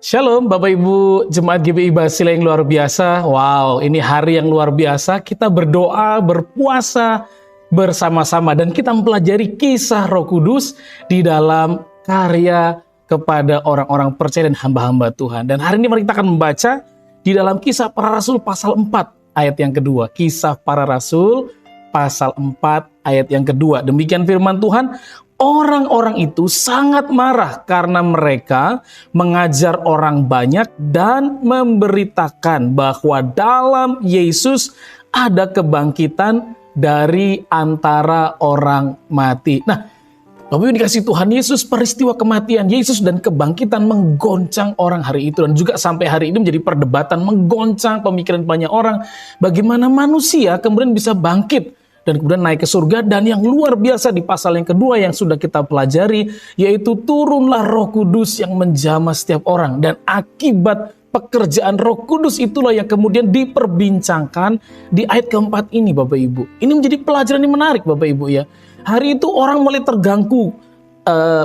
Shalom Bapak Ibu Jemaat GBI Basila yang luar biasa. Wow, ini hari yang luar biasa. Kita berdoa, berpuasa bersama-sama dan kita mempelajari kisah Roh Kudus di dalam karya kepada orang-orang percaya dan hamba-hamba Tuhan. Dan hari ini mari kita akan membaca di dalam Kisah Para Rasul pasal 4 ayat yang kedua. Kisah Para Rasul pasal 4 ayat yang kedua. Demikian firman Tuhan. Orang-orang itu sangat marah karena mereka mengajar orang banyak dan memberitakan bahwa dalam Yesus ada kebangkitan dari antara orang mati. Nah, Bapak Ibu dikasih Tuhan Yesus, peristiwa kematian Yesus dan kebangkitan menggoncang orang hari itu. Dan juga sampai hari ini menjadi perdebatan, menggoncang pemikiran banyak orang. Bagaimana manusia kemudian bisa bangkit dan kemudian naik ke surga. Dan yang luar biasa di pasal yang kedua yang sudah kita pelajari, yaitu turunlah Roh Kudus yang menjamah setiap orang. Dan akibat pekerjaan Roh Kudus itulah yang kemudian diperbincangkan di ayat keempat ini Bapak Ibu. Ini menjadi pelajaran yang menarik Bapak Ibu ya. Hari itu orang mulai terganggu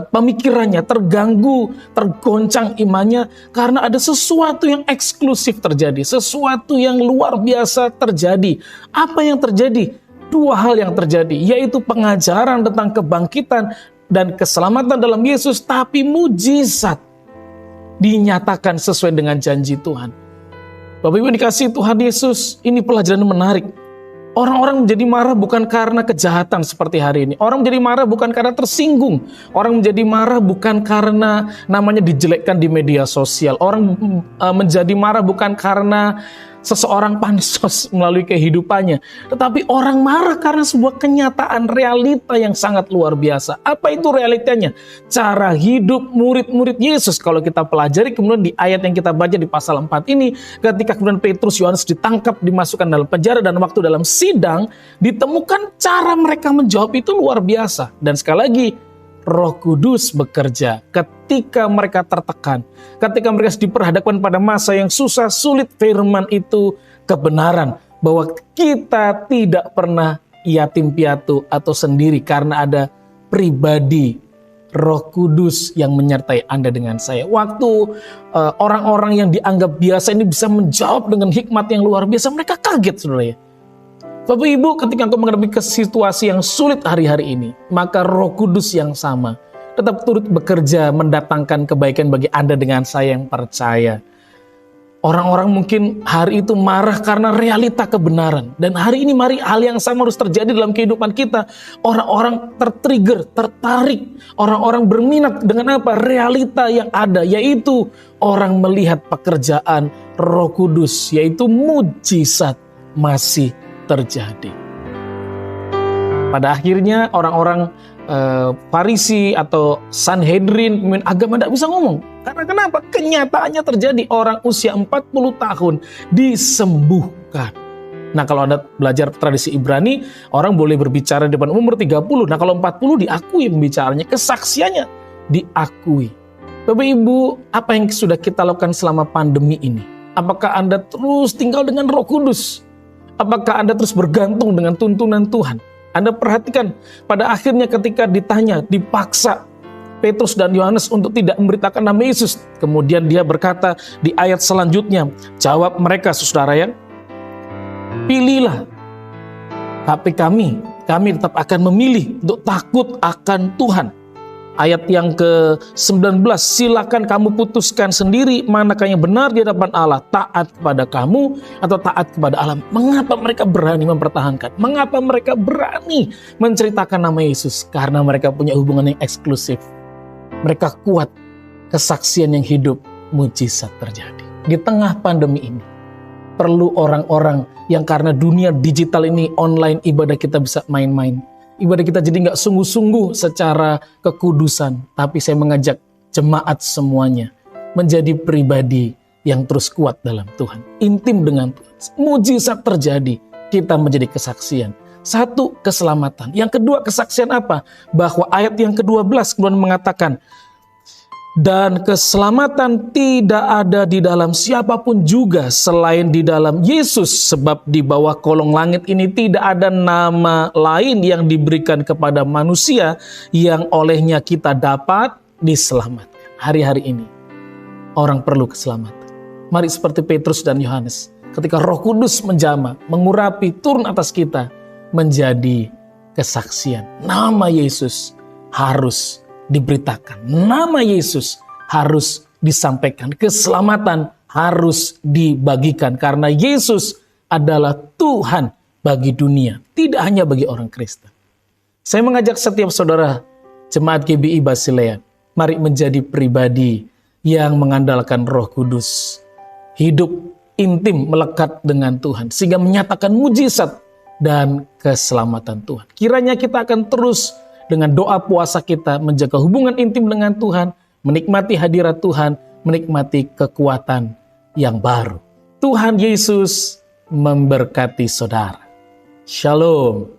pemikirannya, terganggu, tergoncang imannya karena ada sesuatu yang eksklusif terjadi, sesuatu yang luar biasa terjadi. Apa yang terjadi? Dua hal yang terjadi, yaitu pengajaran tentang kebangkitan dan keselamatan dalam Yesus, tapi mujizat dinyatakan sesuai dengan janji Tuhan. Bapak Ibu dikasih Tuhan Yesus, ini pelajaran menarik. Orang-orang menjadi marah bukan karena kejahatan seperti hari ini. Orang menjadi marah bukan karena tersinggung. Orang menjadi marah bukan karena namanya dijelekkan di media sosial. Orang menjadi marah bukan karena seseorang pansos melalui kehidupannya. Tetapi orang marah karena sebuah kenyataan realita yang sangat luar biasa. Apa itu realitanya? Cara hidup murid-murid Yesus. Kalau kita pelajari kemudian di ayat yang kita baca di pasal 4 ini, ketika kemudian Petrus, Yohanes ditangkap, dimasukkan dalam penjara, dan waktu dalam sidang, ditemukan cara mereka menjawab itu luar biasa. Dan sekali lagi, Roh Kudus bekerja ketika mereka tertekan, ketika mereka diperhadapkan pada masa yang susah, sulit. Firman itu kebenaran bahwa kita tidak pernah yatim piatu atau sendiri karena ada pribadi Roh Kudus yang menyertai Anda dengan saya. Waktu orang-orang yang dianggap biasa ini bisa menjawab dengan hikmat yang luar biasa, mereka kaget saudara ya. Bapak Ibu, ketika engkau menghadapi situasi yang sulit hari-hari ini, maka Roh Kudus yang sama tetap turut bekerja mendatangkan kebaikan bagi Anda dengan saya yang percaya. Orang-orang mungkin hari itu marah karena realita kebenaran. Dan hari ini mari hal yang sama harus terjadi dalam kehidupan kita. Orang-orang tertrigger, tertarik. Orang-orang berminat dengan apa? Realita yang ada, yaitu orang melihat pekerjaan Roh Kudus, yaitu mujizat masih terjadi. Pada akhirnya orang-orang Farisi atau Sanhedrin, pemimpin agama tidak bisa ngomong. Karena kenapa? Kenyataannya terjadi. Orang usia 40 tahun disembuhkan. Nah, kalau Anda belajar tradisi Ibrani, orang boleh berbicara di depan umur 30. Nah, kalau 40 diakui pembicaranya, kesaksiannya diakui. Bapak Ibu, apa yang sudah kita lakukan selama pandemi ini? Apakah Anda terus tinggal dengan Roh Kudus? Apakah Anda terus bergantung dengan tuntunan Tuhan? Anda perhatikan pada akhirnya ketika ditanya, dipaksa Petrus dan Yohanes untuk tidak memberitakan nama Yesus. Kemudian dia berkata di ayat selanjutnya, jawab mereka saudara ya, pilihlah. Tapi kami tetap akan memilih untuk takut akan Tuhan. Ayat yang ke-19, silakan kamu putuskan sendiri manakah yang benar di hadapan Allah, taat kepada kamu atau taat kepada Allah. Mengapa mereka berani mempertahankan? Mengapa mereka berani menceritakan nama Yesus? Karena mereka punya hubungan yang eksklusif. Mereka kuat, kesaksian yang hidup, mujizat terjadi. Di tengah pandemi ini, perlu orang-orang yang karena dunia digital ini online, ibadah kita bisa main-main. Ibadah kita jadi nggak sungguh-sungguh secara kekudusan. Tapi saya mengajak jemaat semuanya menjadi pribadi yang terus kuat dalam Tuhan. Intim dengan Tuhan. Mujizat terjadi. Kita menjadi kesaksian. Satu, keselamatan. Yang kedua, kesaksian apa? Bahwa ayat yang ke-12 kemudian mengatakan, dan keselamatan tidak ada di dalam siapapun juga selain di dalam Yesus. Sebab di bawah kolong langit ini tidak ada nama lain yang diberikan kepada manusia yang olehnya kita dapat diselamatkan. Hari-hari ini orang perlu keselamatan. Mari seperti Petrus dan Yohanes, ketika Roh Kudus menjamah, mengurapi, turun atas kita, menjadi kesaksian. Nama Yesus harus diberitakan. Nama Yesus harus disampaikan. Keselamatan harus dibagikan. Karena Yesus adalah Tuhan bagi dunia, tidak hanya bagi orang Kristen. Saya mengajak setiap saudara Jemaat GBI Basilean, mari menjadi pribadi yang mengandalkan Roh Kudus. Hidup intim melekat dengan Tuhan, sehingga menyatakan mujizat dan keselamatan Tuhan. Kiranya kita akan terus dengan doa puasa kita menjaga hubungan intim dengan Tuhan, menikmati hadirat Tuhan, menikmati kekuatan yang baru. Tuhan Yesus memberkati saudara. Shalom.